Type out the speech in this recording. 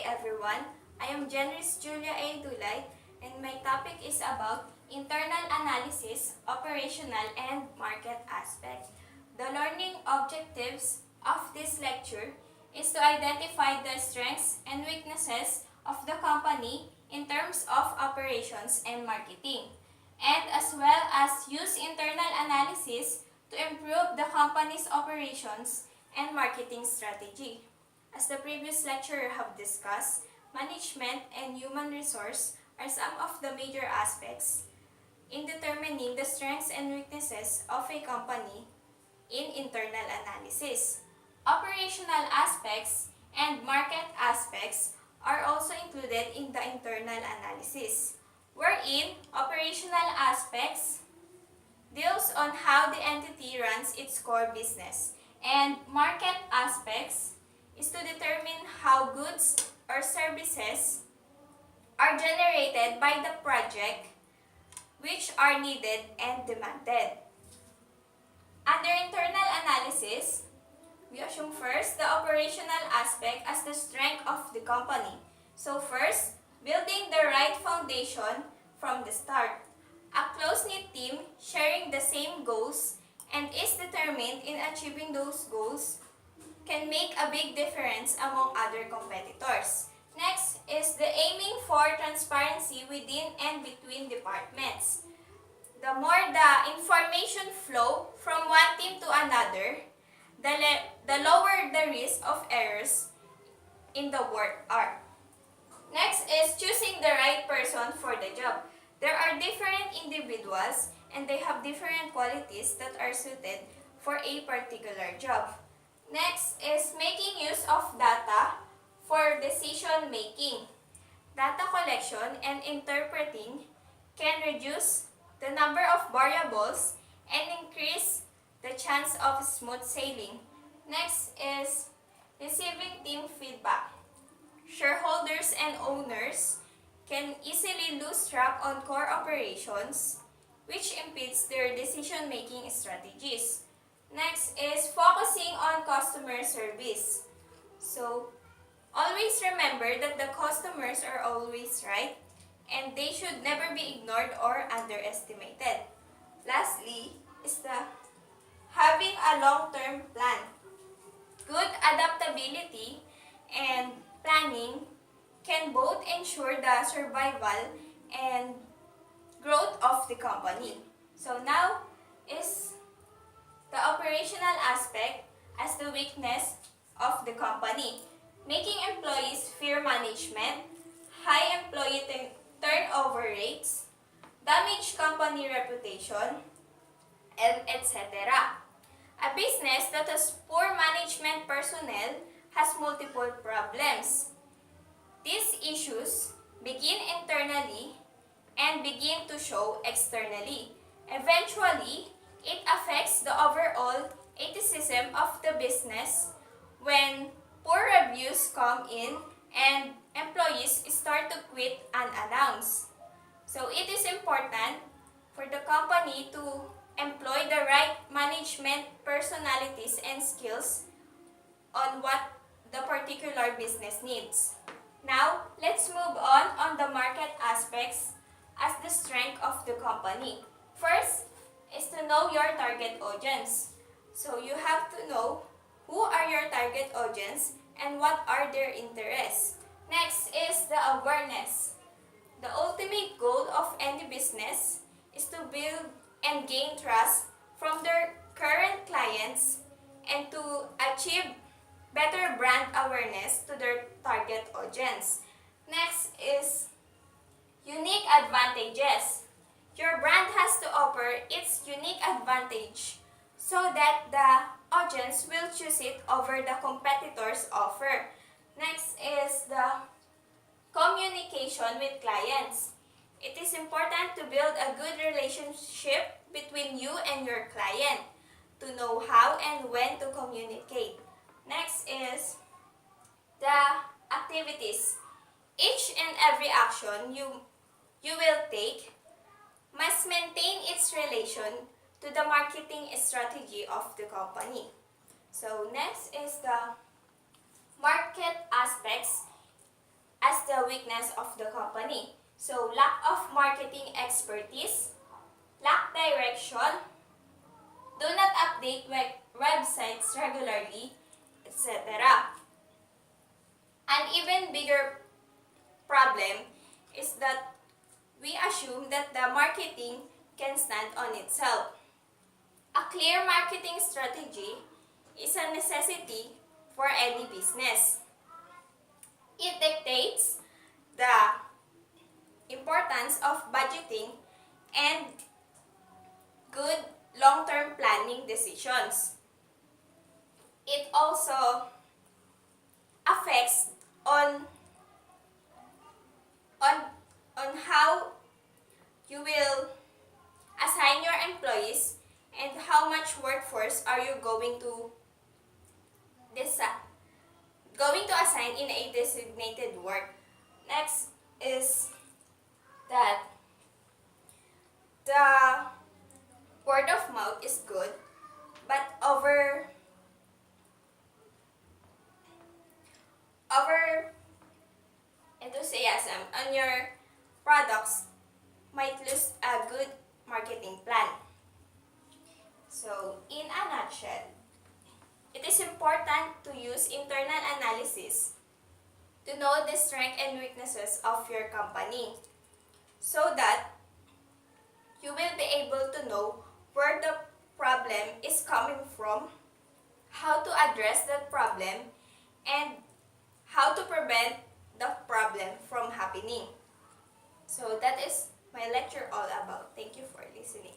everyone. I am Jenris Dulay, and my topic is about internal analysis, operational, and market aspect. The learning objectives of this lecture is to identify the strengths and weaknesses of the company in terms of operations and marketing, and as well as use internal analysis to improve the company's operations and marketing strategy. As the previous lecturer have discussed, management and human resource are some of the major aspects in determining the strengths and weaknesses of a company in internal analysis. Operational aspects and market aspects are also included in the internal analysis, wherein operational aspects deals on how the entity runs its core business, and market aspects is to determine how goods or services are generated by the project which are needed and demanded. Under internal analysis, we assume first the operational aspect as the strength of the company. So first, building the right foundation from the start. A close-knit team sharing the same goals and is determined in achieving those goals can make a big difference among other competitors. Next is the aiming for transparency within and between departments. The more the information flow from one team to another, the lower the risk of errors in the work are. Next is choosing the right person for the job. There are different individuals and they have different qualities that are suited for a particular job. Next is making use of data for decision making. Data collection and interpreting can reduce the number of variables and increase the chance of smooth sailing. Next is receiving team feedback. Shareholders and owners can easily lose track on core operations, which impedes their decision-making strategies. Next is focusing on customer service. So, always remember that the customers are always right and they should never be ignored or underestimated. Lastly is the having a long-term plan. Good adaptability and planning can both ensure the survival and growth of the company. So now is the operational aspect as the weakness of the company. Making employees fear management, high employee turnover rates, damage company reputation, and etc. A business that has poor management personnel has multiple problems. These issues begin internally and begin to show externally. Eventually, it affects the overall ecosystem of the business when poor reviews come in and employees start to quit unannounced. So it is important for the company to employ the right management personalities and skills on what the particular business needs. Now, let's move on the market aspects as the strength of the company. First is to know your target audience. So you have to know who are your target audience and what are their interests. Next is the awareness. The ultimate goal of any business is to build and gain trust from their current clients and to achieve better brand awareness to their target audience. Next is unique advantages. Your brand has to offer its unique advantage so that the audience will choose it over the competitor's offer. Next is the communication with clients. It is important to build a good relationship between you and your client to know how and when to communicate. Next is the activities. Each and every action you will take must maintain its relation to the marketing strategy of the company. So next is the market aspects weakness of the company. So, lack of marketing expertise, lack direction, do not update websites regularly, etc. An even bigger problem is that we assume that the marketing can stand on itself. A clear marketing strategy is a necessity for any business. It dictates the importance of budgeting and good long-term planning decisions. It also affects on how you will assign your employees and how much workforce are you going to assign in a designated work. Next is that the word of mouth is good, but over enthusiasm on your products might lose a good marketing plan. So, in a nutshell, it is important to use internal analysis to know the strengths and weaknesses of your company so that you will be able to know where the problem is coming from, how to address that problem, and how to prevent the problem from happening. So that is my lecture all about. Thank you for listening.